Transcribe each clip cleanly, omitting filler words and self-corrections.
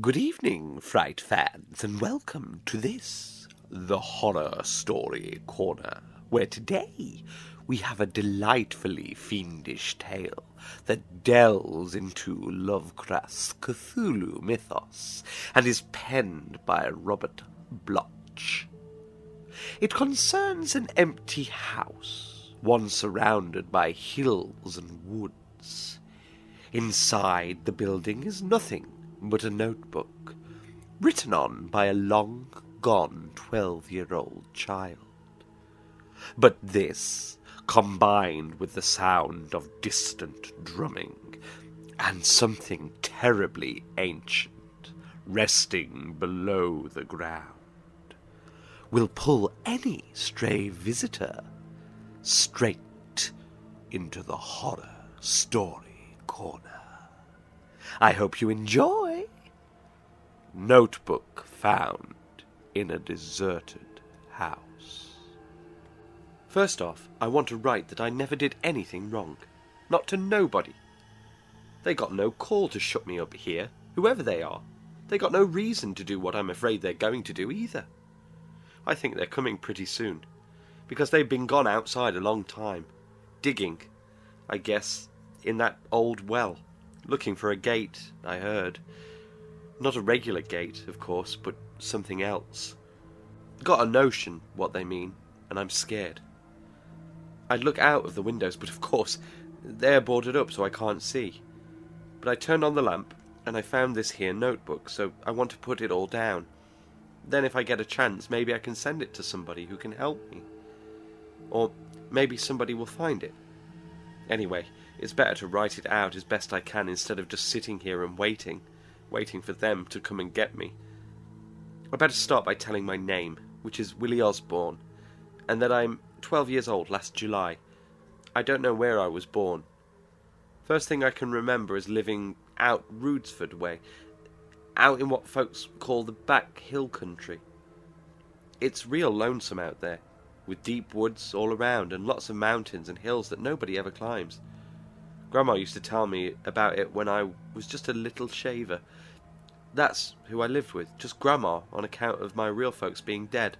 Good evening, Fright fans, and welcome to this, the Horror Story Corner, where today we have a delightfully fiendish tale that delves into Lovecraft's Cthulhu Mythos and is penned by Robert Bloch. It concerns an empty house, one surrounded by hills and woods. Inside the building is nothing but a notebook, written on by a long-gone 12-year-old child. But this, combined with the sound of distant drumming, and something terribly ancient resting below the ground, will pull any stray visitor straight into the Horror Story Corner. I hope you enjoy. Notebook found in a deserted house. First off, I want to write that I never did anything wrong. Not to nobody. They got no call to shut me up here, whoever they are. They got no reason to do what I'm afraid they're going to do either. I think they're coming pretty soon, because they've been gone outside a long time, digging, I guess, in that old well. Looking for a gate, I heard. Not a regular gate, of course, but something else. Got a notion what they mean, and I'm scared. I'd look out of the windows, but of course, they're boarded up so I can't see. But I turned on the lamp, and I found this here notebook, so I want to put it all down. Then if I get a chance, maybe I can send it to somebody who can help me. Or maybe somebody will find it. Anyway, it's better to write it out as best I can instead of just sitting here and waiting for them to come and get me. I better start by telling my name, which is Willie Osborne, and that I'm 12 years old last July. I don't know where I was born. First thing I can remember is living out Roodsford way, out in what folks call the back hill country. It's real lonesome out there, with deep woods all around and lots of mountains and hills that nobody ever climbs. Grandma used to tell me about it when I was just a little shaver. That's who I lived with, just Grandma, on account of my real folks being dead.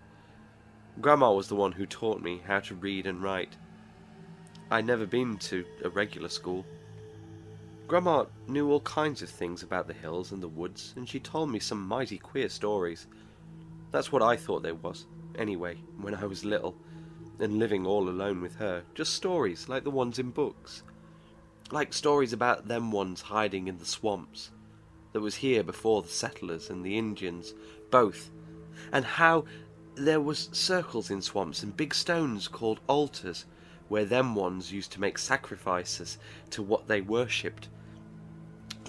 Grandma was the one who taught me how to read and write. I'd never been to a regular school. Grandma knew all kinds of things about the hills and the woods, and she told me some mighty queer stories. That's what I thought there was, anyway, when I was little, and living all alone with her. Just stories like the ones in books. Like stories about them ones hiding in the swamps that was here before the settlers and the Indians, both, and how there was circles in swamps and big stones called altars where them ones used to make sacrifices to what they worshipped.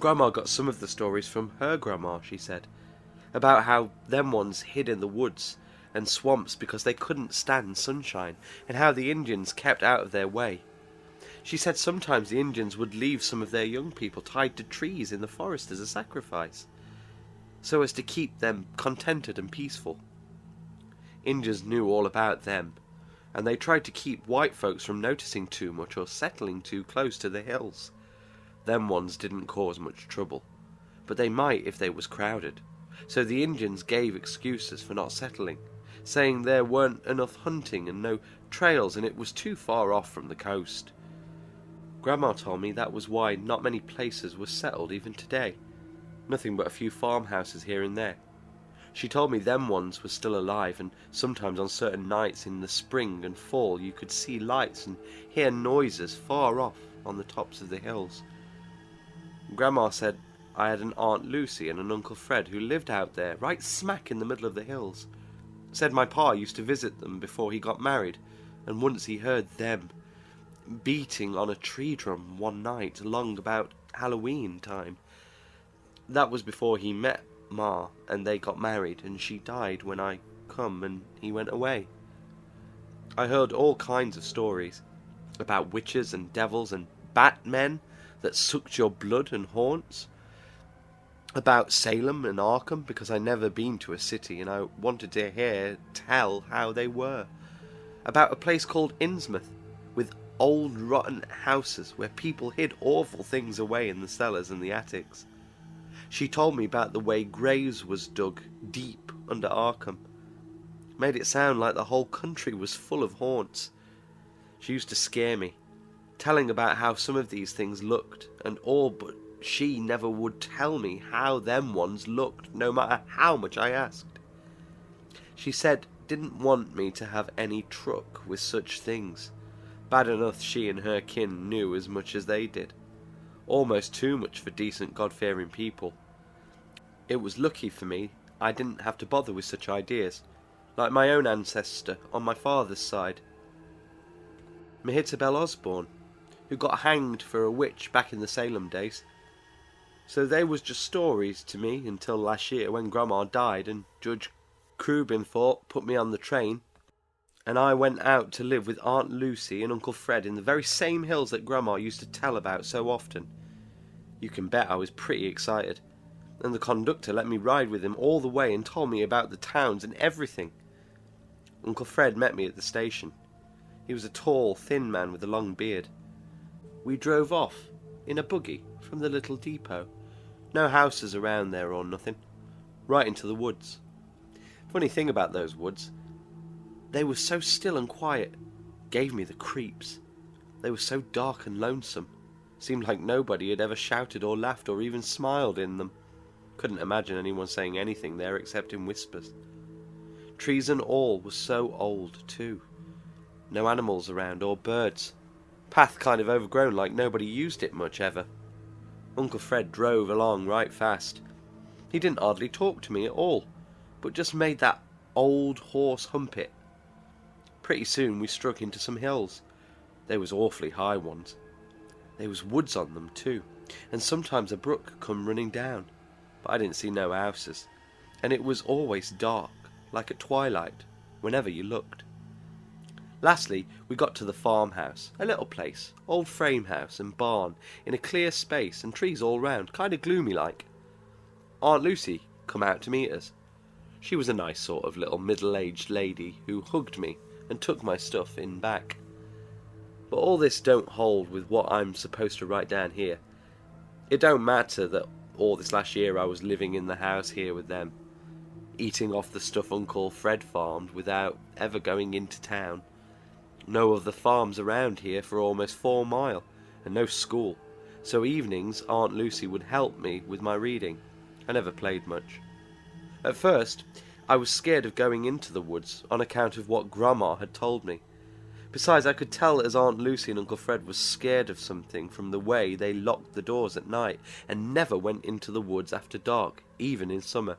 Grandma got some of the stories from her grandma, she said, about how them ones hid in the woods and swamps because they couldn't stand sunshine, and how the Indians kept out of their way. She said sometimes the Indians would leave some of their young people tied to trees in the forest as a sacrifice, so as to keep them contented and peaceful. Indians knew all about them, and they tried to keep white folks from noticing too much or settling too close to the hills. Them ones didn't cause much trouble, but they might if they was crowded, so the Indians gave excuses for not settling, saying there weren't enough hunting and no trails and it was too far off from the coast. Grandma told me that was why not many places were settled even today. Nothing but a few farmhouses here and there. She told me them ones were still alive, and sometimes on certain nights in the spring and fall you could see lights and hear noises far off on the tops of the hills. Grandma said I had an Aunt Lucy and an Uncle Fred who lived out there, right smack in the middle of the hills. Said my pa used to visit them before he got married, and once he heard them beating on a tree drum one night along about Halloween time. That was before he met Ma and they got married, and she died when I come and he went away. I heard all kinds of stories about witches and devils and batmen that sucked your blood and haunts. About Salem and Arkham, because I never been to a city and I wanted to hear tell how they were. About a place called Innsmouth, with old rotten houses where people hid awful things away in the cellars and the attics. She told me about the way graves was dug deep under Arkham. Made it sound like the whole country was full of haunts. She used to scare me, telling about how some of these things looked and all, but she never would tell me how them ones looked, no matter how much I asked. She said didn't want me to have any truck with such things. Bad enough she and her kin knew as much as they did. Almost too much for decent God-fearing people. It was lucky for me I didn't have to bother with such ideas, like my own ancestor on my father's side, Mehitabel Osborne, who got hanged for a witch back in the Salem days. So they was just stories to me until last year when Grandma died and Judge Crubinthorpe put me on the train, and I went out to live with Aunt Lucy and Uncle Fred in the very same hills that Grandma used to tell about so often. You can bet I was pretty excited, and the conductor let me ride with him all the way and told me about the towns and everything. Uncle Fred met me at the station. He was a tall, thin man with a long beard. We drove off in a buggy from the little depot. No houses around there or nothing. Right into the woods. Funny thing about those woods, they were so still and quiet. Gave me the creeps. They were so dark and lonesome. Seemed like nobody had ever shouted or laughed or even smiled in them. Couldn't imagine anyone saying anything there except in whispers. Trees and all were so old too. No animals around or birds. Path kind of overgrown, like nobody used it much ever. Uncle Fred drove along right fast. He didn't hardly talk to me at all, but just made that old horse hump it. Pretty soon we struck into some hills. They was awfully high ones. There was woods on them too, and sometimes a brook come running down, but I didn't see no houses, and it was always dark, like at twilight, whenever you looked. Lastly, we got to the farmhouse, a little place, old frame house and barn, in a clear space and trees all round, kind of gloomy like. Aunt Lucy come out to meet us. She was a nice sort of little middle-aged lady who hugged me and took my stuff in back. But all this don't hold with what I'm supposed to write down here. It don't matter that all this last year I was living in the house here with them, eating off the stuff Uncle Fred farmed without ever going into town. No other farms around here for almost 4 miles, and no school, so evenings Aunt Lucy would help me with my reading. I never played much. At first, I was scared of going into the woods on account of what Grandma had told me. Besides, I could tell as Aunt Lucy and Uncle Fred was scared of something from the way they locked the doors at night and never went into the woods after dark, even in summer.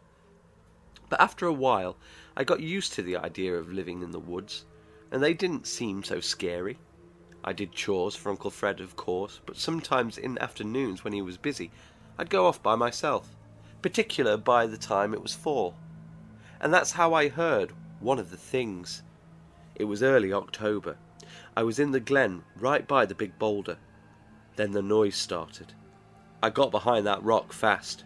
But after a while, I got used to the idea of living in the woods, and they didn't seem so scary. I did chores for Uncle Fred, of course, but sometimes in afternoons when he was busy, I'd go off by myself, particular by the time it was fall. And that's how I heard one of the things. It was early October. I was in the glen right by the big boulder. Then the noise started. I got behind that rock fast.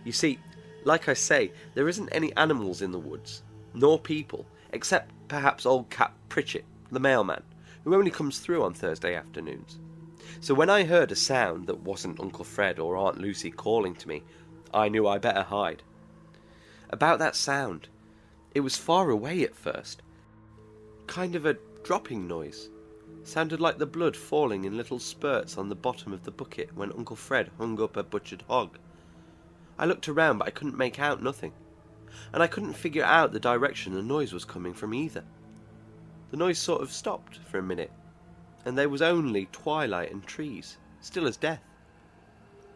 You see, like I say, there isn't any animals in the woods, nor people, except perhaps old Cap Pritchett, the mailman, who only comes through on Thursday afternoons. So when I heard a sound that wasn't Uncle Fred or Aunt Lucy calling to me, I knew I better hide. About that sound, it was far away at first. Kind of a dropping noise. Sounded like the blood falling in little spurts on the bottom of the bucket when Uncle Fred hung up a butchered hog. I looked around, but I couldn't make out nothing, and I couldn't figure out the direction the noise was coming from either. The noise sort of stopped for a minute, and there was only twilight and trees, still as death.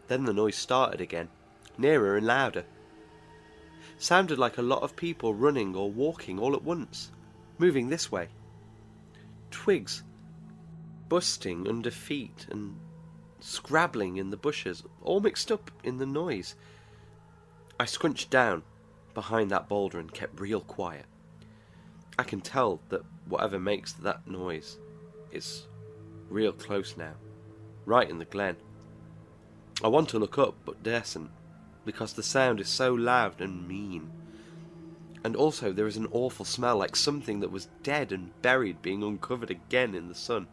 Then the noise started again, nearer and louder. Sounded like a lot of people running or walking all at once, moving this way. Twigs busting under feet and scrabbling in the bushes, all mixed up in the noise. I scrunched down behind that boulder and kept real quiet. I can tell that whatever makes that noise is real close now, right in the glen. I want to look up but daresn't, because the sound is so loud and mean. And also there is an awful smell, like something that was dead and buried being uncovered again in the sun.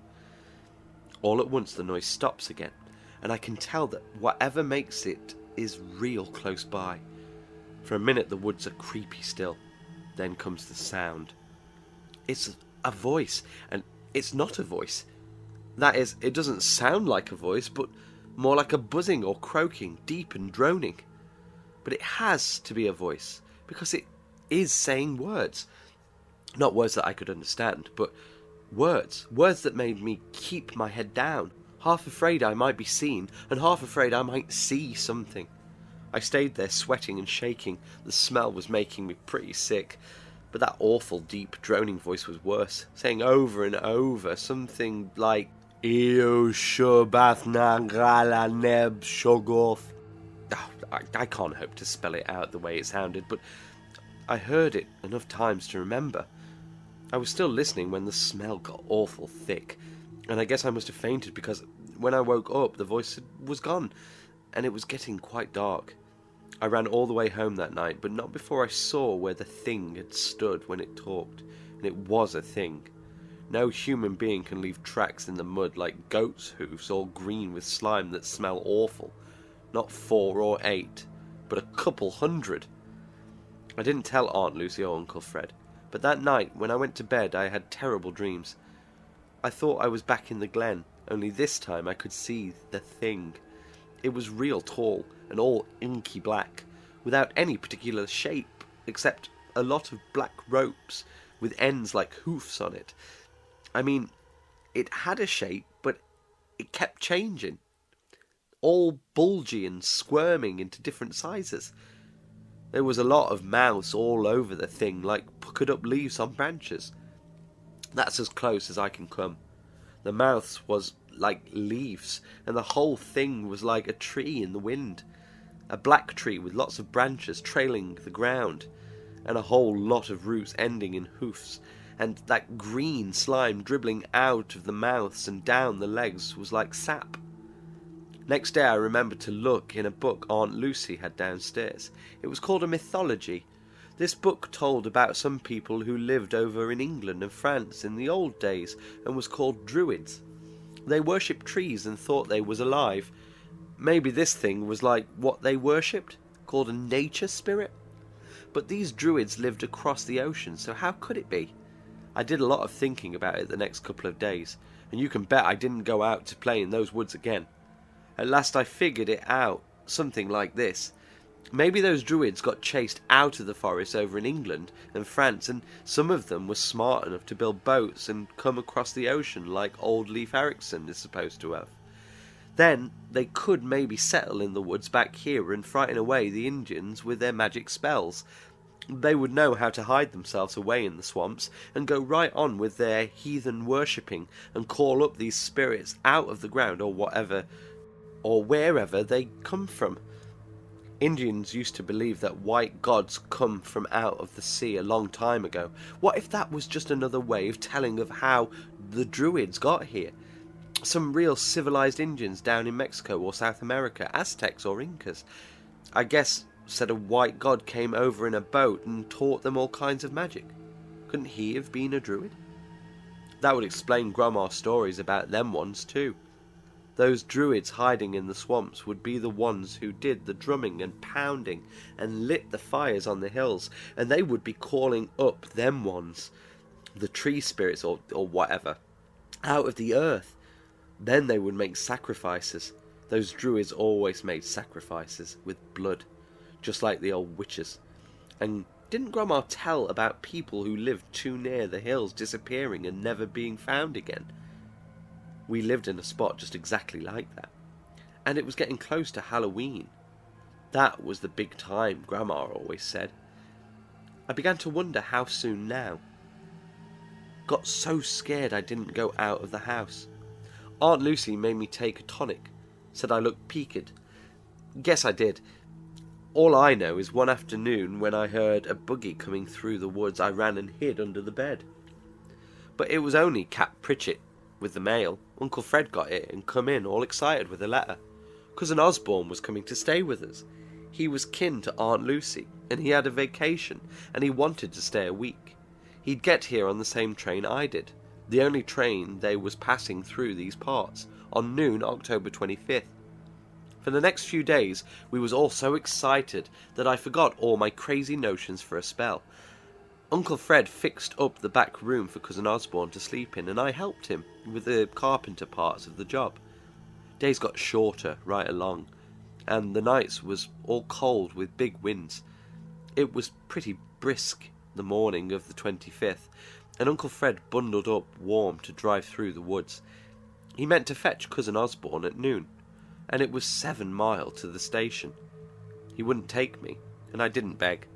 All at once the noise stops again, and I can tell that whatever makes it is real close by. For a minute the woods are creepy still. Then comes the sound. It's a voice, and it's not a voice. That is, it doesn't sound like a voice, but more like a buzzing or croaking, deep and droning. But it has to be a voice, because it is saying words. Not words that I could understand, but words. Words that made me keep my head down, half afraid I might be seen, and half afraid I might see something. I stayed there sweating and shaking. The smell was making me pretty sick. But that awful deep droning voice was worse, saying over and over something like I can't hope to spell it out the way it sounded, but I heard it enough times to remember. I was still listening when the smell got awful thick, and I guess I must have fainted because when I woke up the voice was gone, and it was getting quite dark. I ran all the way home that night, but not before I saw where the thing had stood when it talked, and it was a thing. No human being can leave tracks in the mud like goats' hoofs all green with slime that smell awful. Not 4 or 8, but a couple hundred. I didn't tell Aunt Lucy or Uncle Fred, but that night when I went to bed I had terrible dreams. I thought I was back in the glen, only this time I could see the thing. It was real tall and all inky black, without any particular shape, except a lot of black ropes with ends like hoofs on it. I mean, it had a shape, but it kept changing. All bulgy and squirming into different sizes. There was a lot of mouths all over the thing, like puckered up leaves on branches. That's as close as I can come. The mouths was like leaves, and the whole thing was like a tree in the wind. A black tree with lots of branches trailing the ground, and a whole lot of roots ending in hoofs, and that green slime dribbling out of the mouths and down the legs was like sap. Next day I remembered to look in a book Aunt Lucy had downstairs. It was called a mythology. This book told about some people who lived over in England and France in the old days and was called Druids. They worshipped trees and thought they was alive. Maybe this thing was like what they worshipped, called a nature spirit? But these Druids lived across the ocean, so how could it be? I did a lot of thinking about it the next couple of days, and you can bet I didn't go out to play in those woods again. At last I figured it out, something like this. Maybe those Druids got chased out of the forest over in England and France, and some of them were smart enough to build boats and come across the ocean like old Leif Erikson is supposed to have. Then they could maybe settle in the woods back here and frighten away the Indians with their magic spells. They would know how to hide themselves away in the swamps and go right on with their heathen worshipping and call up these spirits out of the ground or whatever, or wherever they come from. Indians used to believe that white gods come from out of the sea a long time ago. What if that was just another way of telling of how the Druids got here? Some real civilized Indians down in Mexico or South America, Aztecs or Incas. I guess said a white god came over in a boat and taught them all kinds of magic. Couldn't he have been a Druid? That would explain Grandma's stories about them ones too. Those Druids hiding in the swamps would be the ones who did the drumming and pounding and lit the fires on the hills, and they would be calling up them ones, the tree spirits or whatever, out of the earth. Then they would make sacrifices. Those Druids always made sacrifices with blood, just like the old witches. And didn't Grandma tell about people who lived too near the hills disappearing and never being found again? We lived in a spot just exactly like that. And it was getting close to Halloween. That was the big time, Grandma always said. I began to wonder how soon now. Got so scared I didn't go out of the house. Aunt Lucy made me take a tonic. Said I looked peaked. Guess I did. All I know is one afternoon when I heard a buggy coming through the woods, I ran and hid under the bed. But it was only Cat Pritchett with the mail. Uncle Fred got it and come in all excited with a letter. Cousin Osborne was coming to stay with us. He was kin to Aunt Lucy, and he had a vacation, and he wanted to stay a week. He'd get here on the same train I did, the only train they was passing through these parts, on noon October 25th. For the next few days we was all so excited that I forgot all my crazy notions for a spell. Uncle Fred fixed up the back room for Cousin Osborne to sleep in, and I helped him with the carpenter parts of the job. Days got shorter right along, and the nights was all cold with big winds. It was pretty brisk the morning of the 25th, and Uncle Fred bundled up warm to drive through the woods. He meant to fetch Cousin Osborne at noon, and it was 7 miles to the station. He wouldn't take me, and I didn't beg.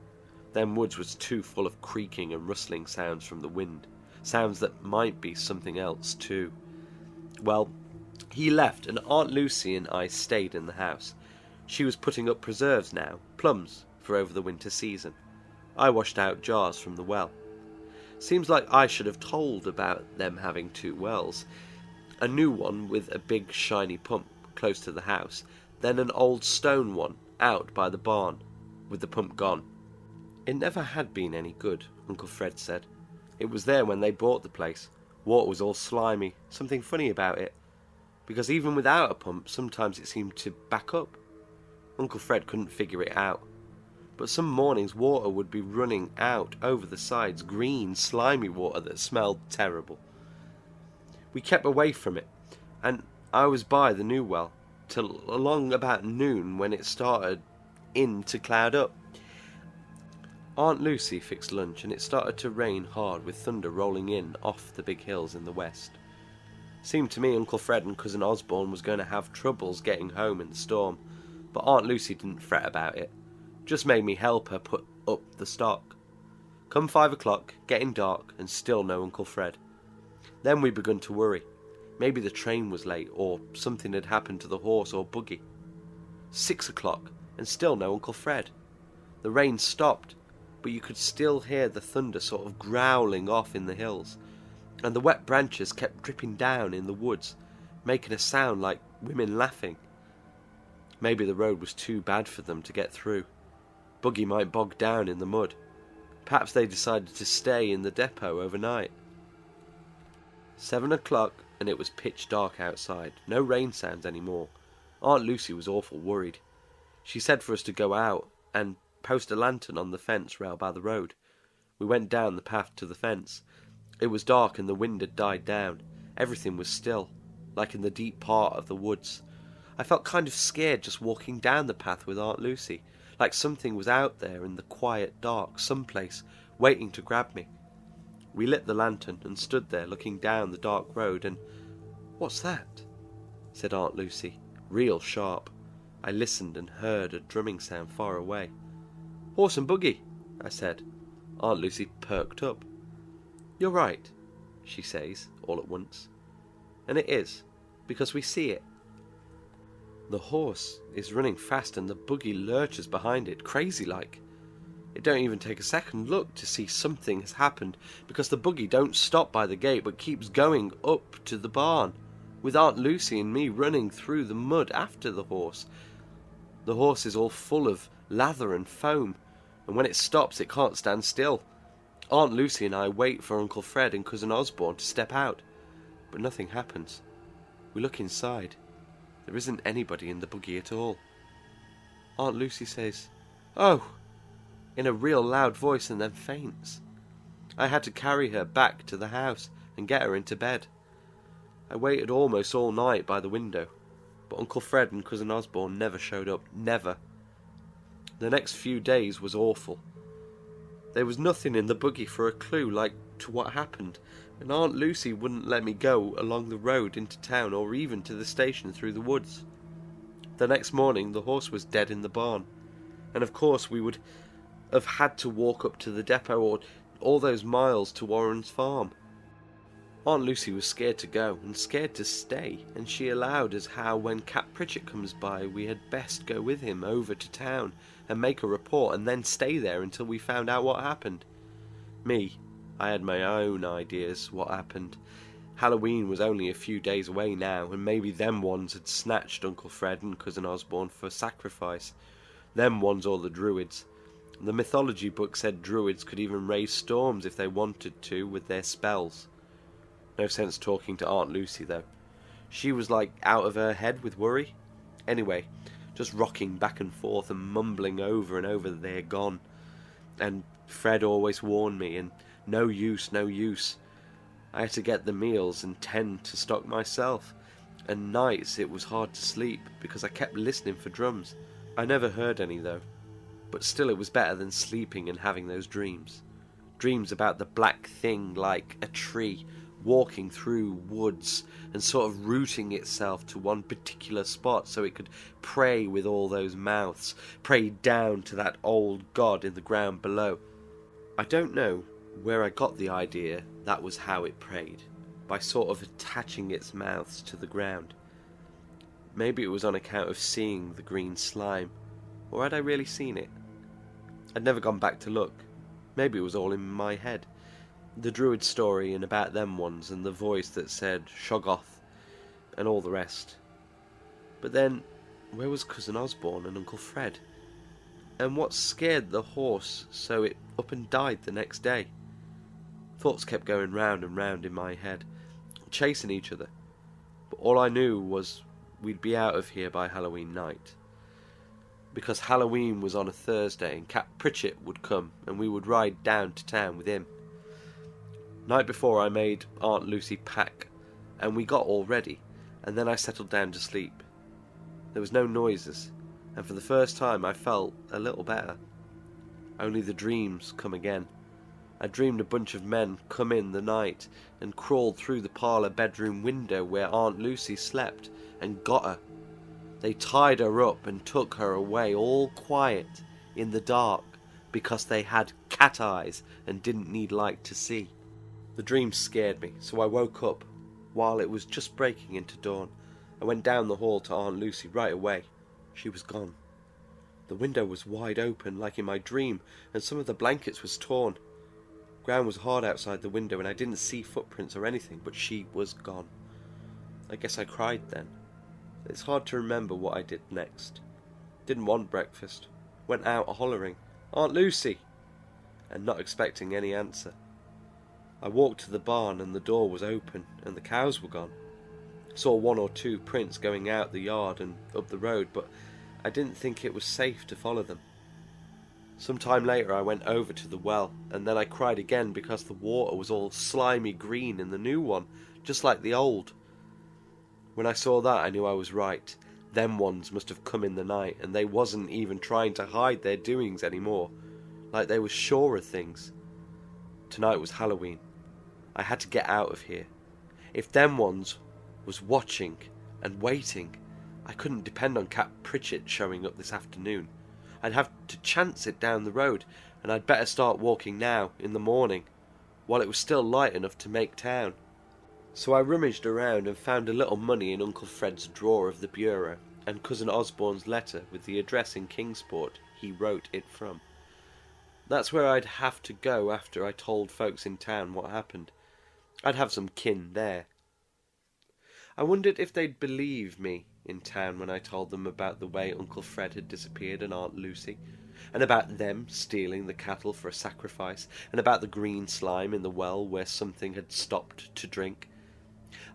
Them woods was too full of creaking and rustling sounds from the wind, sounds that might be something else too. Well, he left, and Aunt Lucy and I stayed in the house. She was putting up preserves now, plums, for over the winter season. I washed out jars from the well. Seems like I should have told about them having 2 wells. A new one with a big shiny pump close to the house, then an old stone one out by the barn, with the pump gone. It never had been any good, Uncle Fred said. It was there when they bought the place. Water was all slimy, something funny about it, because even without a pump, sometimes it seemed to back up. Uncle Fred couldn't figure it out. But some mornings water would be running out over the sides, green, slimy water that smelled terrible. We kept away from it, and I was by the new well, till along about noon when it started to cloud up. Aunt Lucy fixed lunch, and it started to rain hard with thunder rolling in off the big hills in the west. Seemed to me Uncle Fred and Cousin Osborne was going to have troubles getting home in the storm, but Aunt Lucy didn't fret about it. Just made me help her put up the stock. Come 5 o'clock, getting dark, and still no Uncle Fred. Then we begun to worry. Maybe the train was late, or something had happened to the horse or buggy. 6 o'clock, and still no Uncle Fred. The rain stopped, but you could still hear the thunder sort of growling off in the hills, and the wet branches kept dripping down in the woods, making a sound like women laughing. Maybe the road was too bad for them to get through. Buggy might bog down in the mud. Perhaps they decided to stay in the depot overnight. 7 o'clock, and it was pitch dark outside. No rain sounds anymore. Aunt Lucy was awful worried. She said for us to go out and post a lantern on the fence rail by the road. We went down the path to the fence. It was dark and the wind had died down. Everything was still, like in the deep part of the woods. I felt kind of scared just walking down the path with Aunt Lucy, like something was out there in the quiet dark, someplace, waiting to grab me. We lit the lantern and stood there looking down the dark road, and "What's that?" said Aunt Lucy, real sharp. I listened and heard a drumming sound far away. "Horse and buggy," I said. Aunt Lucy perked up. "You're right," she says, all at once. And it is, because we see it. The horse is running fast and the buggy lurches behind it, crazy like. It don't even take a second look to see something has happened, because the buggy don't stop by the gate but keeps going up to the barn, with Aunt Lucy and me running through the mud after the horse. The horse is all full of lather and foam, and when it stops it can't stand still. Aunt Lucy and I wait for Uncle Fred and Cousin Osborne to step out, but nothing happens. We look inside. There isn't anybody in the buggy at all. Aunt Lucy says, "Oh," in a real loud voice, and then faints. I had to carry her back to the house and get her into bed. I waited almost all night by the window, but Uncle Fred and Cousin Osborne never showed up, never. The next few days was awful. There was nothing in the buggy for a clue like to what happened, and Aunt Lucy wouldn't let me go along the road into town or even to the station through the woods. The next morning the horse was dead in the barn, and of course we would have had to walk up to the depot or all those miles to Warren's farm. Aunt Lucy was scared to go and scared to stay, and she allowed us how when Cap Pritchett comes by we had best go with him over to town and make a report and then stay there until we found out what happened. Me, I had my own ideas what happened. Halloween was only a few days away now, and maybe them ones had snatched Uncle Fred and Cousin Osborne for sacrifice. Them ones or the druids. The mythology book said druids could even raise storms if they wanted to with their spells. No sense talking to Aunt Lucy though. She was like out of her head with worry. Anyway, just rocking back and forth and mumbling over and over that they had gone. And Fred always warned me, and no use, no use. I had to get the meals and tend to stock myself, and nights it was hard to sleep because I kept listening for drums. I never heard any though, but still it was better than sleeping and having those dreams. Dreams about the black thing like a tree walking through woods and sort of rooting itself to one particular spot so it could pray with all those mouths, pray down to that old god in the ground below. I don't know where I got the idea that was how it prayed, by sort of attaching its mouths to the ground. Maybe it was on account of seeing the green slime, or had I really seen it? I'd never gone back to look. Maybe it was all in my head. The druid story and about them ones and the voice that said Shoggoth and all the rest. But then, where was Cousin Osborne and Uncle Fred? And what scared the horse so it up and died the next day? Thoughts kept going round and round in my head, chasing each other. But all I knew was we'd be out of here by Halloween night. Because Halloween was on a Thursday and Cap Pritchett would come and we would ride down to town with him. Night before I made Aunt Lucy pack and we got all ready, and then I settled down to sleep. There was no noises, and for the first time I felt a little better. Only the dreams come again. I dreamed a bunch of men come in the night and crawled through the parlour bedroom window where Aunt Lucy slept and got her. They tied her up and took her away all quiet in the dark because they had cat eyes and didn't need light to see. The dream scared me, so I woke up while it was just breaking into dawn. I went down the hall to Aunt Lucy right away. She was gone. The window was wide open like in my dream, and some of the blankets was torn. Ground was hard outside the window and I didn't see footprints or anything, but she was gone. I guess I cried then. It's hard to remember what I did next. Didn't want breakfast. Went out hollering, "Aunt Lucy!" and not expecting any answer. I walked to the barn and the door was open and the cows were gone. Saw one or two prints going out the yard and up the road, but I didn't think it was safe to follow them. Some time later I went over to the well, and then I cried again because the water was all slimy green in the new one, just like the old. When I saw that I knew I was right. Them ones must have come in the night, and they wasn't even trying to hide their doings anymore, like they was sure of things. Tonight was Halloween. I had to get out of here. If them ones was watching and waiting, I couldn't depend on Cap Pritchett showing up this afternoon. I'd have to chance it down the road, and I'd better start walking now, in the morning, while it was still light enough to make town. So I rummaged around and found a little money in Uncle Fred's drawer of the bureau, and Cousin Osborne's letter with the address in Kingsport he wrote it from. That's where I'd have to go after I told folks in town what happened. I'd have some kin there. I wondered if they'd believe me in town when I told them about the way Uncle Fred had disappeared and Aunt Lucy, and about them stealing the cattle for a sacrifice, and about the green slime in the well where something had stopped to drink.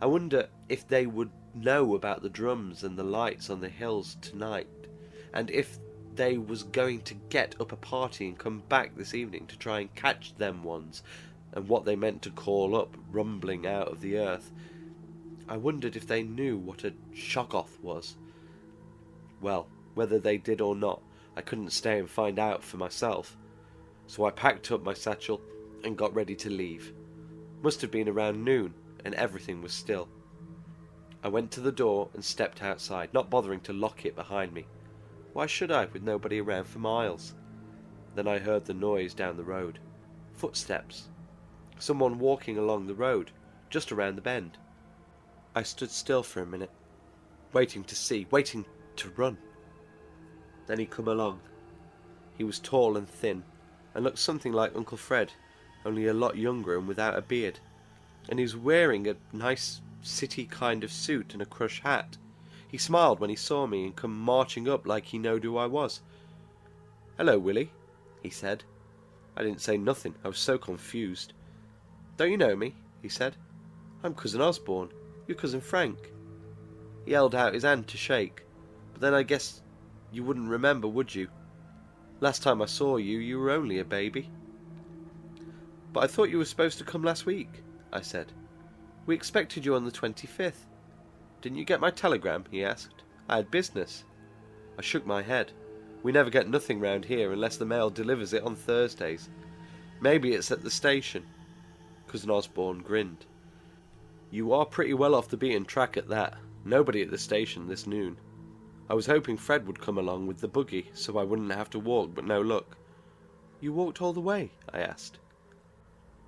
I wonder if they would know about the drums and the lights on the hills tonight, and if they was going to get up a party and come back this evening to try and catch them ones, and what they meant to call up rumbling out of the earth. I wondered if they knew what a Shoggoth was. Well, whether they did or not, I couldn't stay and find out for myself. So I packed up my satchel and got ready to leave. Must have been around noon, and everything was still. I went to the door and stepped outside, not bothering to lock it behind me. Why should I, with nobody around for miles? Then I heard the noise down the road. Footsteps. Someone walking along the road, just around the bend. I stood still for a minute, waiting to see, waiting to run. Then he come along. He was tall and thin, and looked something like Uncle Fred, only a lot younger and without a beard. And he was wearing a nice city kind of suit and a crush hat. He smiled when he saw me and come marching up like he knowed who I was. "Hello, Willie," he said. I didn't say nothing, I was so confused. "Don't you know me?" he said. "I'm Cousin Osborne. Your Cousin Frank." He held out his hand to shake, but then I guess you wouldn't remember, would you? Last time I saw you, you were only a baby." "But I thought you were supposed to come last week," I said. "We expected you on the 25th. Didn't you get my telegram?" he asked. "I had business." I shook my head. "We never get nothing round here unless the mail delivers it on Thursdays. Maybe it's at the station." Cousin Osborne grinned. "You are pretty well off the beaten track at that. Nobody at the station this noon. I was hoping Fred would come along with the buggy so I wouldn't have to walk, but no luck." "You walked all the way?" I asked.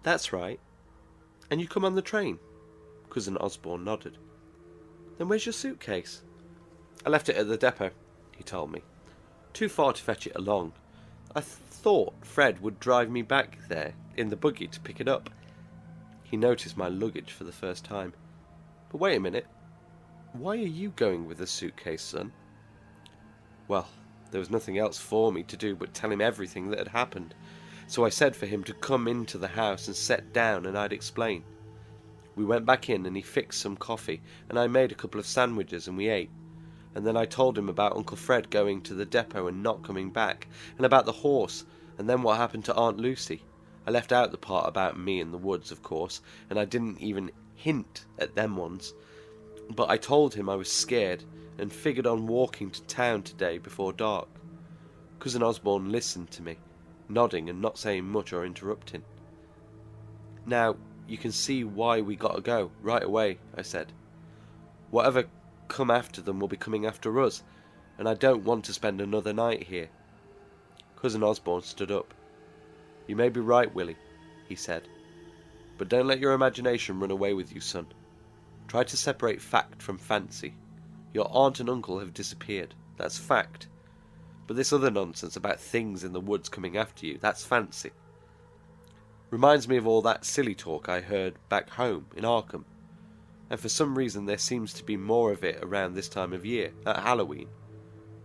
"That's right. And you come on the train?" Cousin Osborne nodded. "Then where's your suitcase?" "I left it at the depot," he told me. "Too far to fetch it along. I thought Fred would drive me back there in the buggy to pick it up." He noticed my luggage for the first time. "But wait a minute. Why are you going with a suitcase, son?" Well, there was nothing else for me to do but tell him everything that had happened, so I said for him to come into the house and sit down and I'd explain. We went back in and he fixed some coffee and I made a couple of sandwiches and we ate, and then I told him about Uncle Fred going to the depot and not coming back, and about the horse, and then what happened to Aunt Lucy. I left out the part about me in the woods, of course, and I didn't even hint at them ones. But I told him I was scared and figured on walking to town today before dark. Cousin Osborne listened to me, nodding and not saying much or interrupting. "Now, you can see why we gotta go, right away," I said. "Whatever come after them will be coming after us, and I don't want to spend another night here." Cousin Osborne stood up. "You may be right, Willie," he said, "but don't let your imagination run away with you, son. Try to separate fact from fancy. Your aunt and uncle have disappeared. That's fact. But this other nonsense about things in the woods coming after you, that's fancy. Reminds me of all that silly talk I heard back home in Arkham. And for some reason there seems to be more of it around this time of year, at Halloween.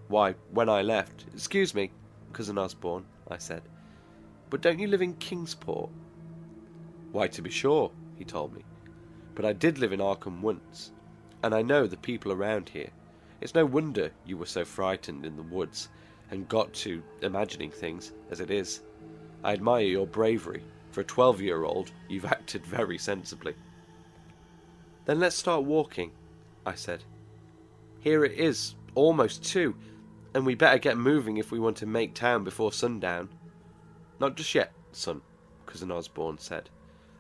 Why, when I left— Excuse me, Cousin Osborne," I said, "but don't you live in Kingsport?" "Why, to be sure," he told me. "But I did live in Arkham once, and I know the people around here. It's no wonder you were so frightened in the woods, and got to imagining things, as it is. I admire your bravery. For a 12-year-old, you've acted very sensibly." "Then let's start walking," I said. "Here it is, almost 2, and we better get moving if we want to make town before sundown." "Not just yet, son," Cousin Osborne said.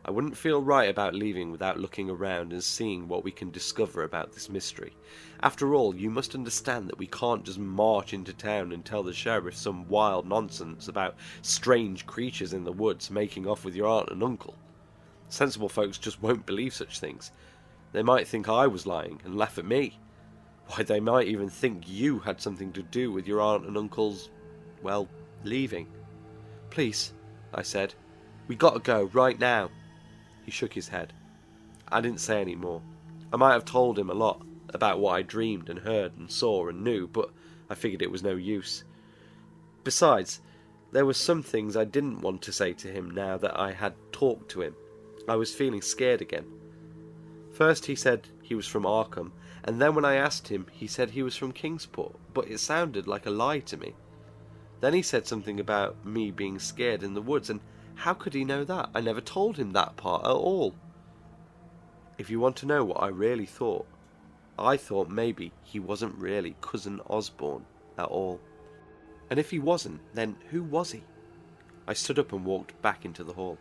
"I wouldn't feel right about leaving without looking around and seeing what we can discover about this mystery. After all, you must understand that we can't just march into town and tell the sheriff some wild nonsense about strange creatures in the woods making off with your aunt and uncle. Sensible folks just won't believe such things. They might think I was lying and laugh at me. Why, they might even think you had something to do with your aunt and uncle's, well, leaving." "Please," I said, "we gotta go, right now." He shook his head. I didn't say any more. I might have told him a lot about what I dreamed and heard and saw and knew, but I figured it was no use. Besides, there were some things I didn't want to say to him now that I had talked to him. I was feeling scared again. First he said he was from Arkham, and then when I asked him, he said he was from Kingsport, but it sounded like a lie to me. Then he said something about me being scared in the woods, and how could he know that? I never told him that part at all. If you want to know what I really thought, I thought maybe he wasn't really Cousin Osborne at all. And if he wasn't, then who was he? I stood up and walked back into the hall.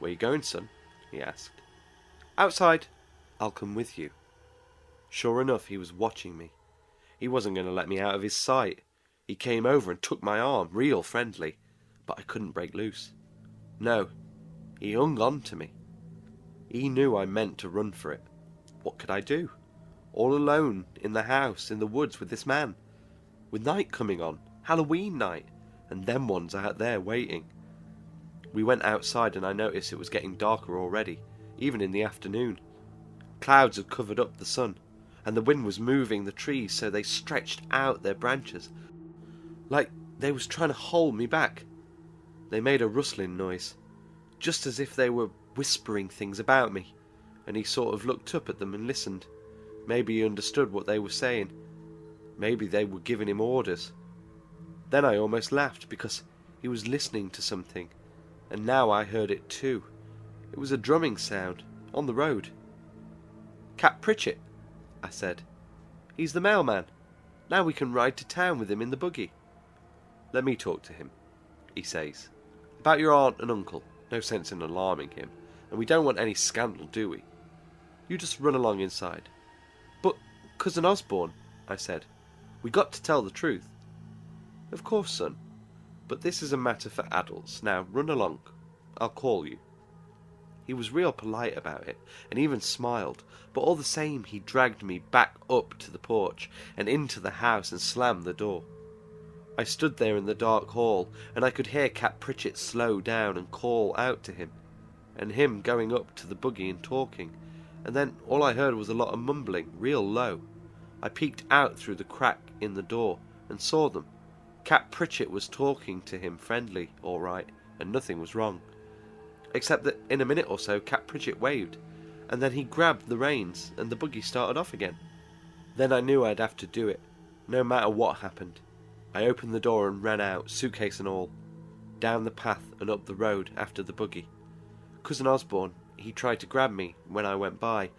"Where you going, son?" he asked. "Outside." "I'll come with you." Sure enough, he was watching me. He wasn't going to let me out of his sight. He came over and took my arm, real friendly, but I couldn't break loose. No, he hung on to me. He knew I meant to run for it. What could I do? All alone in the house, in the woods with this man. With night coming on, Halloween night, and them ones out there waiting. We went outside and I noticed it was getting darker already, even in the afternoon. Clouds had covered up the sun, and the wind was moving the trees so they stretched out their branches, like they was trying to hold me back. They made a rustling noise, just as if they were whispering things about me, and he sort of looked up at them and listened. Maybe he understood what they were saying. Maybe they were giving him orders. Then I almost laughed because he was listening to something, and now I heard it too. It was a drumming sound, on the road. "Cap Pritchett," I said. "He's the mailman. Now we can ride to town with him in the buggy." "Let me talk to him," he says. "About your aunt and uncle. No sense in alarming him, and we don't want any scandal, do we? You just run along inside." "But, Cousin Osborne," I said, "we got to tell the truth." "Of course, son, but this is a matter for adults. Now run along. I'll call you." He was real polite about it, and even smiled, but all the same he dragged me back up to the porch and into the house and slammed the door. I stood there in the dark hall, and I could hear Cap Pritchett slow down and call out to him, and him going up to the buggy and talking, and then all I heard was a lot of mumbling, real low. I peeked out through the crack in the door and saw them. Cap Pritchett was talking to him friendly, all right, and nothing was wrong. Except that in a minute or so Cap Pritchett waved, and then he grabbed the reins, and the buggy started off again. Then I knew I'd have to do it, no matter what happened. I opened the door and ran out, suitcase and all, down the path and up the road after the buggy. Cousin Osborne, he tried to grab me when I went by,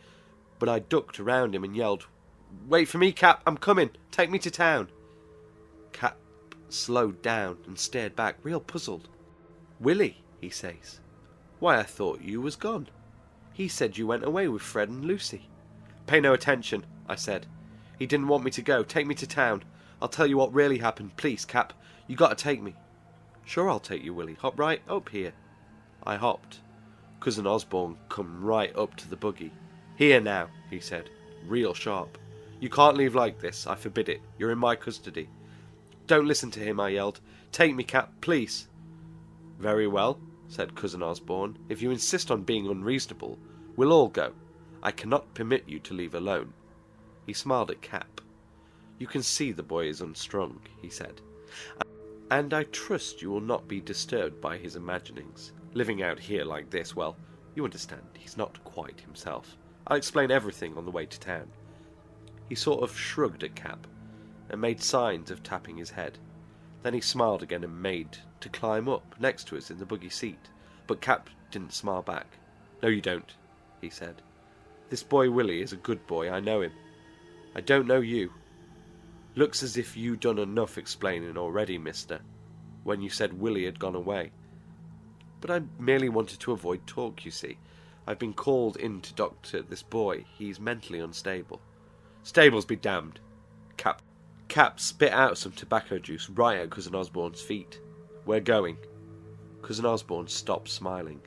but I ducked around him and yelled, "Wait for me, Cap, I'm coming, take me to town." Cap slowed down and stared back, real puzzled. "Willie," he says, "why, I thought you was gone. He said you went away with Fred and Lucy." "Pay no attention," I said. "He didn't want me to go. Take me to town. I'll tell you what really happened. Please, Cap, you gotta take me." "Sure, I'll take you, Willie. Hop right up here." I hopped. Cousin Osborne come right up to the buggy. "Here now," he said, real sharp. "You can't leave like this. I forbid it. You're in my custody." "Don't listen to him," I yelled. "Take me, Cap, please." "Very well," said Cousin Osborne. "If you insist on being unreasonable, we'll all go. I cannot permit you to leave alone." He smiled at Cap. "You can see the boy is unstrung," he said, "and I trust you will not be disturbed by his imaginings. Living out here like this, well, you understand, he's not quite himself. I'll explain everything on the way to town." He sort of shrugged at Cap, and made signs of tapping his head. Then he smiled again and made to climb up next to us in the buggy seat, but Cap didn't smile back. "No, you don't," he said. "This boy Willie is a good boy, I know him. I don't know you. Looks as if you done enough explaining already, mister, when you said Willie had gone away. But I merely wanted to avoid talk, you see. I've been called in to doctor this boy. He's mentally unstable." "Stables be damned." Cap spit out some tobacco juice right at Cousin Osborne's feet. "We're going." Cousin Osborne stopped smiling.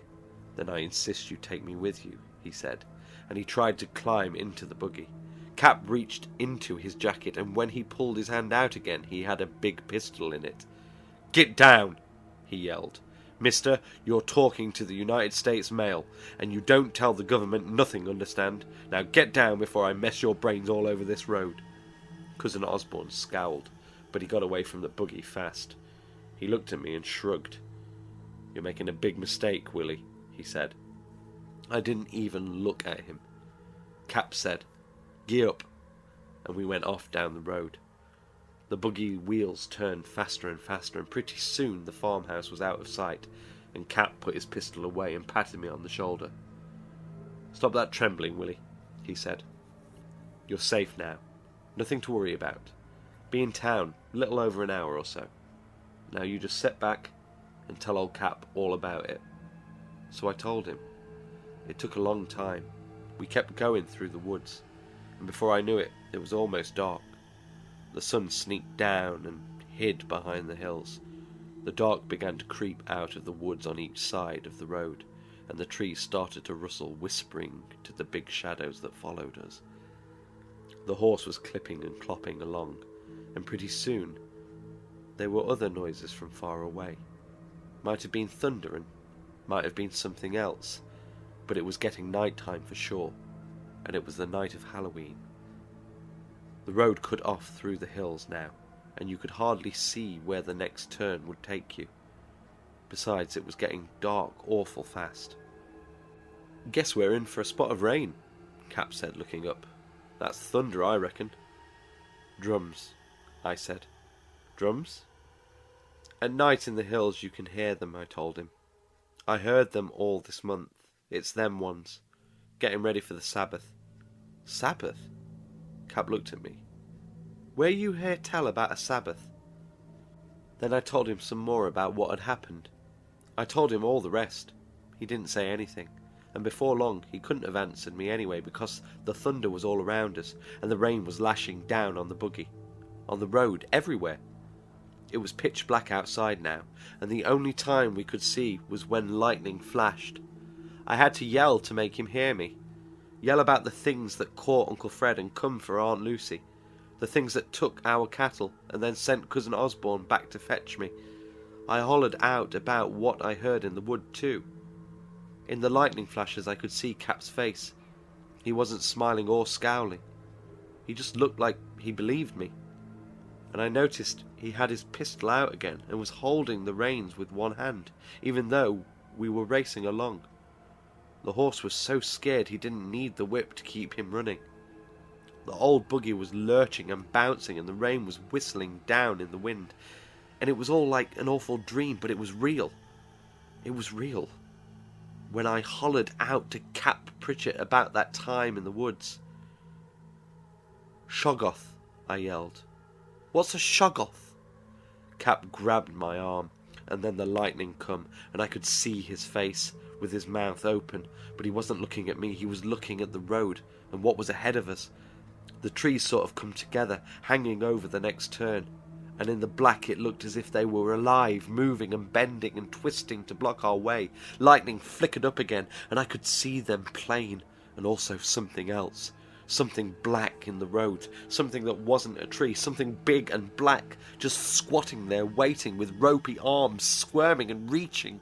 "Then I insist you take me with you," he said, and he tried to climb into the buggy. Cap reached into his jacket, and when he pulled his hand out again, he had a big pistol in it. "Get down!" he yelled. "Mister, you're talking to the United States Mail, and you don't tell the government nothing, understand? Now get down before I mess your brains all over this road." Cousin Osborne scowled, but he got away from the buggy fast. He looked at me and shrugged. "You're making a big mistake, Willie," he said. I didn't even look at him. Cap said, "Gear up," and we went off down the road. The buggy wheels turned faster and faster, and pretty soon the farmhouse was out of sight, and Cap put his pistol away and patted me on the shoulder. "Stop that trembling, Willie," he said. "You're safe now. Nothing to worry about. Be in town a little over an hour or so. Now you just sit back and tell old Cap all about it." So I told him. It took a long time. We kept going through the woods, and before I knew it, it was almost dark. The sun sneaked down and hid behind the hills. The dark began to creep out of the woods on each side of the road, and the trees started to rustle, whispering to the big shadows that followed us. The horse was clipping and clopping along, and pretty soon there were other noises from far away. Might have been thunder and might have been something else, but it was getting night time for sure, and it was the night of Halloween. The road cut off through the hills now, and you could hardly see where the next turn would take you. Besides, it was getting dark awful fast. "Guess we're in for a spot of rain," Cap said, looking up. "That's thunder, I reckon." "Drums," I said. Drums? At night in the hills you can hear them, I told him. I heard them all this month. It's them ones. Getting ready for the Sabbath. Sabbath? Cap looked at me. Where you hear tell about a Sabbath? Then I told him some more about what had happened. I told him all the rest. He didn't say anything, and before long he couldn't have answered me anyway because the thunder was all around us and the rain was lashing down on the buggy, on the road, everywhere. It was pitch black outside now, and the only time we could see was when lightning flashed. I had to yell to make him hear me. Yell about the things that caught Uncle Fred and come for Aunt Lucy. The things that took our cattle and then sent Cousin Osborne back to fetch me. I hollered out about what I heard in the wood too. In the lightning flashes I could see Cap's face. He wasn't smiling or scowling. He just looked like he believed me. And I noticed he had his pistol out again and was holding the reins with one hand, even though we were racing along. The horse was so scared he didn't need the whip to keep him running. The old buggy was lurching and bouncing and the rain was whistling down in the wind. And it was all like an awful dream, but it was real. It was real. When I hollered out to Cap Pritchett about that time in the woods. Shoggoth, I yelled. What's a shoggoth? Cap grabbed my arm, and then the lightning come, and I could see his face, with his mouth open, but he wasn't looking at me, he was looking at the road, and what was ahead of us. The trees sort of come together, hanging over the next turn, and in the black it looked as if they were alive, moving and bending and twisting to block our way. Lightning flickered up again, and I could see them plain, and also something else. Something black in the road, something that wasn't a tree, something big and black, just squatting there waiting with ropey arms, squirming and reaching.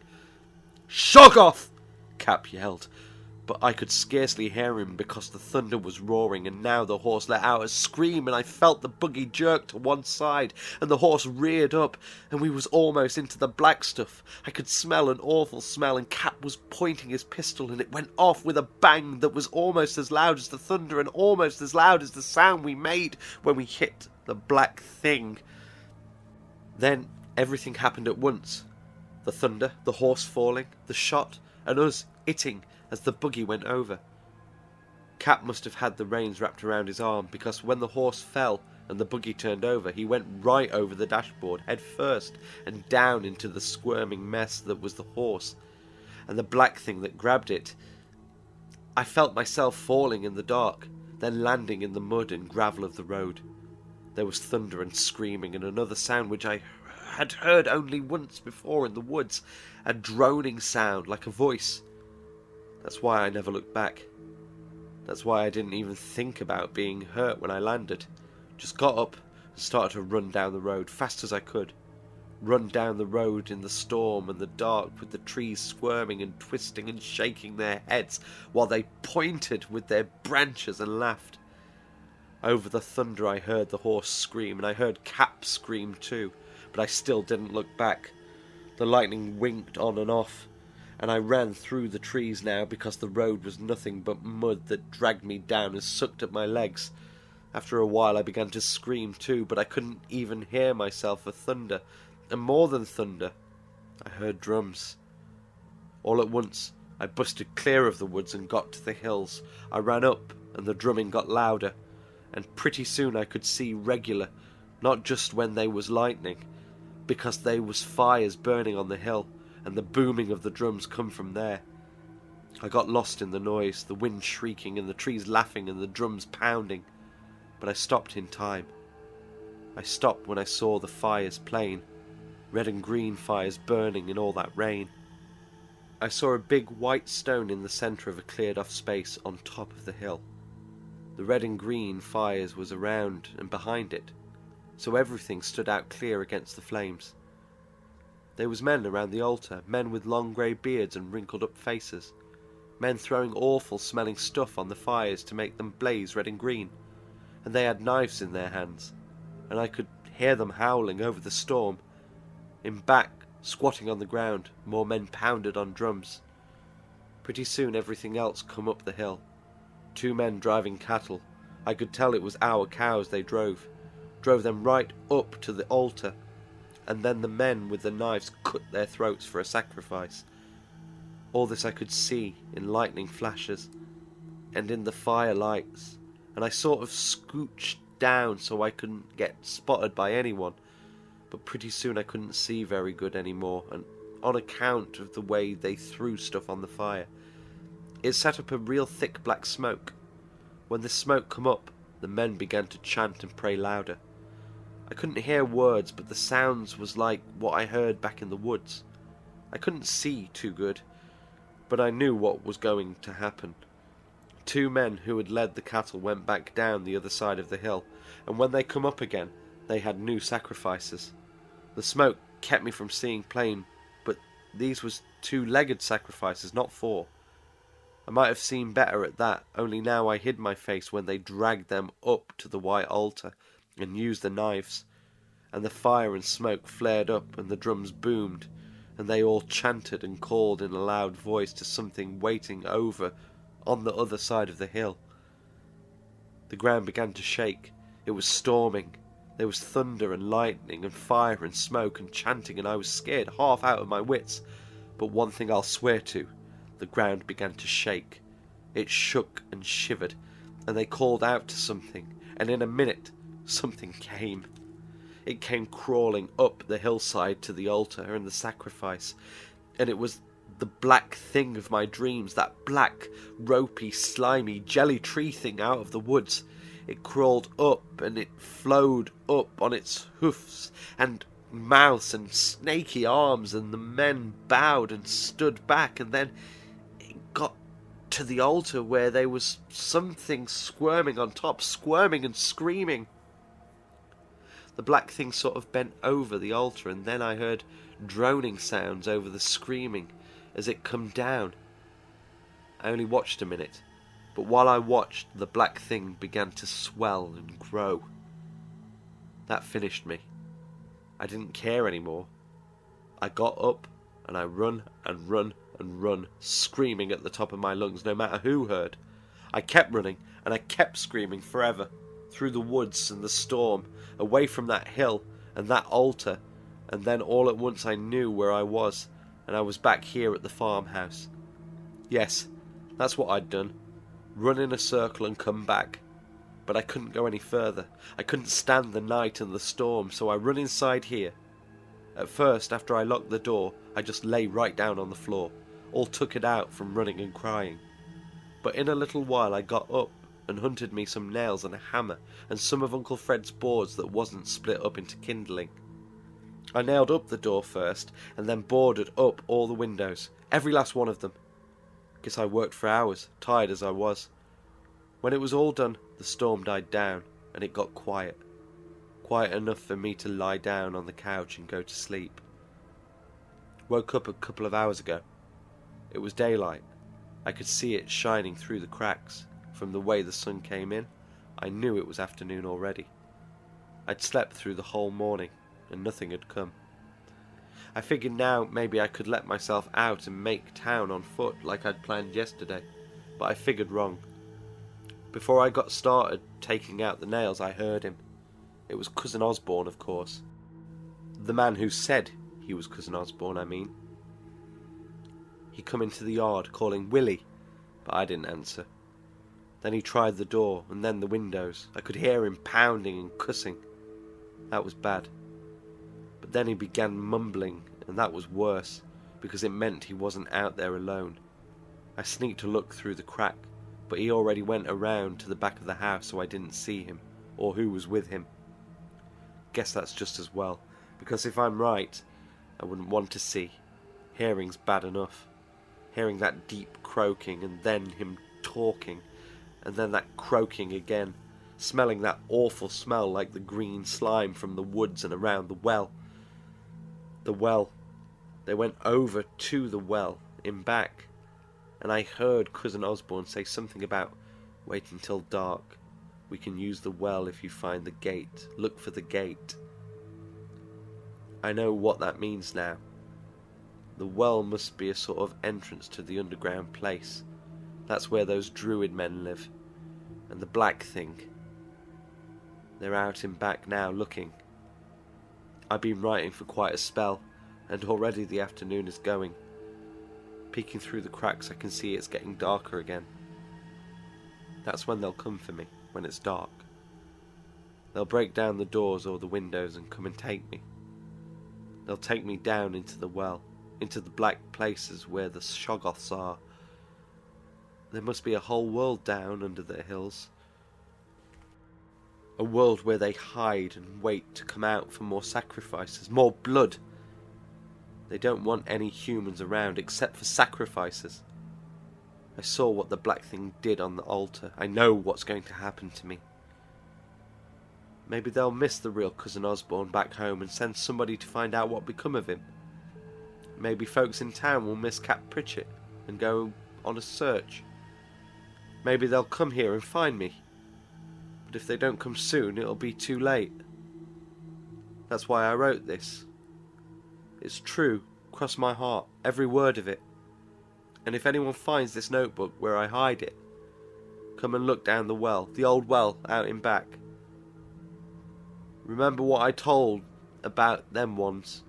Shoggoth! Cap yelled, but I could scarcely hear him because the thunder was roaring, and now the horse let out a scream and I felt the buggy jerk to one side and the horse reared up and we was almost into the black stuff. I could smell an awful smell and Cap was pointing his pistol and it went off with a bang that was almost as loud as the thunder and almost as loud as the sound we made when we hit the black thing. Then everything happened at once. The thunder, the horse falling, the shot, and us hitting as the buggy went over. Cap must have had the reins wrapped around his arm, because when the horse fell and the buggy turned over, he went right over the dashboard, head first, and down into the squirming mess that was the horse, and the black thing that grabbed it. I felt myself falling in the dark, then landing in the mud and gravel of the road. There was thunder and screaming, and another sound which I had heard only once before in the woods, a droning sound like a voice. That's why I never looked back. That's why I didn't even think about being hurt when I landed. Just got up and started to run down the road, fast as I could. Run down the road in the storm and the dark, with the trees squirming and twisting and shaking their heads while they pointed with their branches and laughed. Over the thunder I heard the horse scream, and I heard Cap scream too, but I still didn't look back. The lightning winked on and off, and I ran through the trees now because the road was nothing but mud that dragged me down and sucked at my legs. After a while I began to scream too, but I couldn't even hear myself for thunder, and more than thunder, I heard drums. All at once I busted clear of the woods and got to the hills. I ran up and the drumming got louder, and pretty soon I could see regular, not just when they was lightning, because they was fires burning on the hill, and the booming of the drums come from there. I got lost in the noise, the wind shrieking and the trees laughing and the drums pounding, but I stopped in time. I stopped when I saw the fires plain, red and green fires burning in all that rain. I saw a big white stone in the centre of a cleared off space on top of the hill. The red and green fires was around and behind it, so everything stood out clear against the flames. There was men around the altar, men with long grey beards and wrinkled up faces, men throwing awful smelling stuff on the fires to make them blaze red and green, and they had knives in their hands, and I could hear them howling over the storm. In back, squatting on the ground, more men pounded on drums. Pretty soon everything else come up the hill. 2 men driving cattle. I could tell it was our cows they drove. drove them right up to the altar, and then the men with the knives cut their throats for a sacrifice. All this I could see in lightning flashes and in the firelights, and I sort of scooched down so I couldn't get spotted by anyone, but pretty soon I couldn't see very good anymore, and on account of the way they threw stuff on the fire. It set up a real thick black smoke. When the smoke come up, the men began to chant and pray louder. I couldn't hear words, but the sounds was like what I heard back in the woods. I couldn't see too good, but I knew what was going to happen. 2 men who had led the cattle went back down the other side of the hill, and when they come up again, they had new sacrifices. The smoke kept me from seeing plain, but these was 2-legged sacrifices, not 4. I might have seen better at that, only now I hid my face when they dragged them up to the white altar and used the knives, and the fire and smoke flared up and the drums boomed, and they all chanted and called in a loud voice to something waiting over on the other side of the hill. The ground began to shake. It was storming. There was thunder and lightning and fire and smoke and chanting, and I was scared half out of my wits. But one thing I'll swear to, the ground began to shake. It shook and shivered, and they called out to something, and in a minute something came. It came crawling up the hillside to the altar and the sacrifice, and it was the black thing of my dreams, that black, ropey, slimy, jelly tree thing out of the woods. It crawled up, and it flowed up on its hoofs and mouth and snaky arms, and the men bowed and stood back, and then it got to the altar where there was something squirming on top, squirming and screaming. The black thing sort of bent over the altar, and then I heard droning sounds over the screaming as it come down. I only watched a minute, but while I watched, the black thing began to swell and grow. That finished me. I didn't care anymore. I got up, and I run and run and run, screaming at the top of my lungs, no matter who heard. I kept running, and I kept screaming forever, through the woods and the storm, away from that hill and that altar, and then all at once I knew where I was, and I was back here at the farmhouse. Yes, that's what I'd done. Run in a circle and come back. But I couldn't go any further. I couldn't stand the night and the storm, so I run inside here. At first, after I locked the door, I just lay right down on the floor, all tuckered out from running and crying. But in a little while I got up and hunted me some nails and a hammer and some of Uncle Fred's boards that wasn't split up into kindling. I nailed up the door first, and then boarded up all the windows, every last one of them. Guess I worked for hours, tired as I was. When it was all done, the storm died down, and it got quiet. Quiet enough for me to lie down on the couch and go to sleep. Woke up a couple of hours ago. It was daylight. I could see it shining through the cracks. From the way the sun came in, I knew it was afternoon already. I'd slept through the whole morning, and nothing had come. I figured now maybe I could let myself out and make town on foot like I'd planned yesterday, but I figured wrong. Before I got started taking out the nails, I heard him. It was Cousin Osborne, of course. The man who said he was Cousin Osborne, I mean. He come into the yard calling Willie, but I didn't answer. Then he tried the door, and then the windows. I could hear him pounding and cussing. That was bad. But then he began mumbling, and that was worse, because it meant he wasn't out there alone. I sneaked to look through the crack, but he already went around to the back of the house, so I didn't see him, or who was with him. Guess that's just as well, because if I'm right, I wouldn't want to see. Hearing's bad enough. Hearing that deep croaking, and then him talking, and then that croaking again, smelling that awful smell like the green slime from the woods and around the well. The well. They went over to the well, in back, and I heard Cousin Osborne say something about wait until dark. We can use the well if you find the gate. Look for the gate. I know what that means now. The well must be a sort of entrance to the underground place. That's where those druid men live. And the black thing. They're out in back now, looking. I've been writing for quite a spell, and already the afternoon is going. Peeking through the cracks, I can see it's getting darker again. That's when they'll come for me, when it's dark. They'll break down the doors or the windows and come and take me. They'll take me down into the well, into the black places where the Shoggoths are. There must be a whole world down under the hills. A world where they hide and wait to come out for more sacrifices, more blood. They don't want any humans around except for sacrifices. I saw what the black thing did on the altar. I know what's going to happen to me. Maybe they'll miss the real Cousin Osborne back home and send somebody to find out what become of him. Maybe folks in town will miss Cap Pritchett and go on a search. Maybe they'll come here and find me. But if they don't come soon, it'll be too late. That's why I wrote this. It's true, cross my heart, every word of it. And if anyone finds this notebook where I hide it, come and look down the well, the old well out in back. Remember what I told about them ones.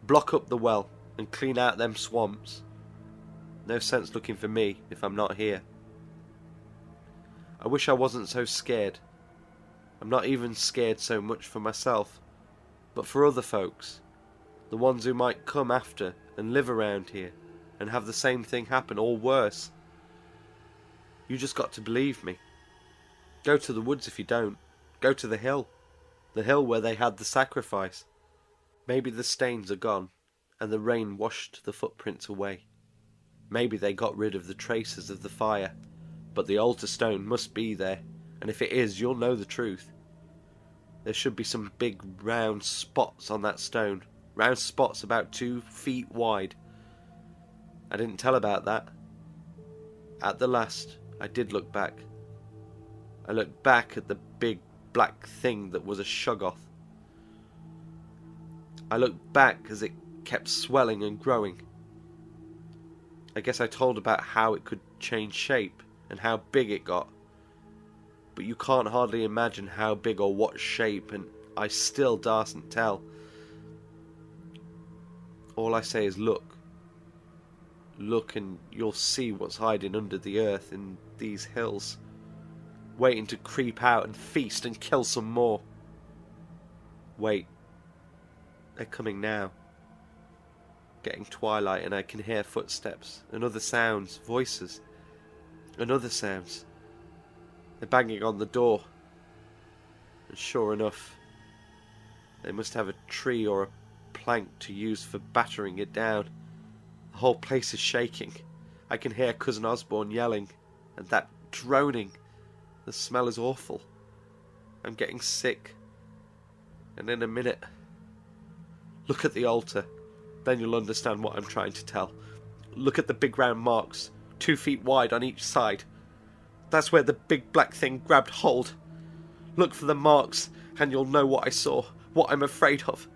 Block up the well and clean out them swamps. No sense looking for me if I'm not here. I wish I wasn't so scared. I'm not even scared so much for myself, but for other folks. The ones who might come after and live around here and have the same thing happen or worse. You just got to believe me. Go to the woods if you don't. Go to the hill where they had the sacrifice. Maybe the stains are gone and the rain washed the footprints away. Maybe they got rid of the traces of the fire, but the altar stone must be there, and if it is, you'll know the truth. There should be some big round spots on that stone, round spots about 2 feet wide. I didn't tell about that. At the last, I did look back. I looked back at the big black thing that was a Shoggoth. I looked back as it kept swelling and growing. I guess I told about how it could change shape and how big it got. But you can't hardly imagine how big or what shape, and I still darsn't tell. All I say is look. Look and you'll see what's hiding under the earth in these hills, waiting to creep out and feast and kill some more. Wait. They're coming now. Getting twilight and I can hear footsteps and other sounds, voices, and other sounds. They're banging on the door. And sure enough, they must have a tree or a plank to use for battering it down. The whole place is shaking. I can hear Cousin Osborne yelling, and that droning. The smell is awful. I'm getting sick. And in a minute, look at the altar. Then you'll understand what I'm trying to tell. Look at the big round marks, 2 feet wide on each side. That's where the big black thing grabbed hold. Look for the marks, and you'll know what I saw, what I'm afraid of.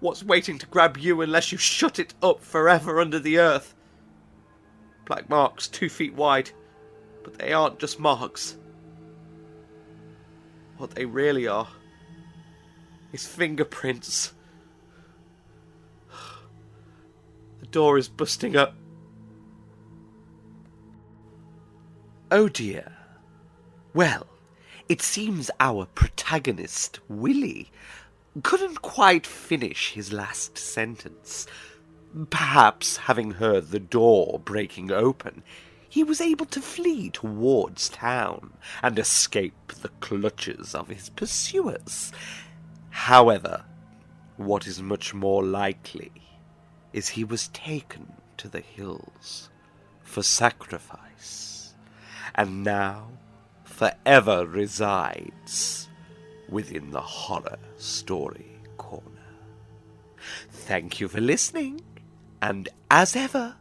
What's waiting to grab you unless you shut it up forever under the earth. Black marks, 2 feet wide, but they aren't just marks. What they really are is fingerprints. The door is busting up. Oh dear. Well, it seems our protagonist, Willie, couldn't quite finish his last sentence. Perhaps, having heard the door breaking open, he was able to flee towards town and escape the clutches of his pursuers. However, what is much more likely is he was taken to the hills for sacrifice, and now forever resides within the Horror Story Corner. Thank you for listening, and as ever,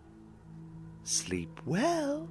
sleep well.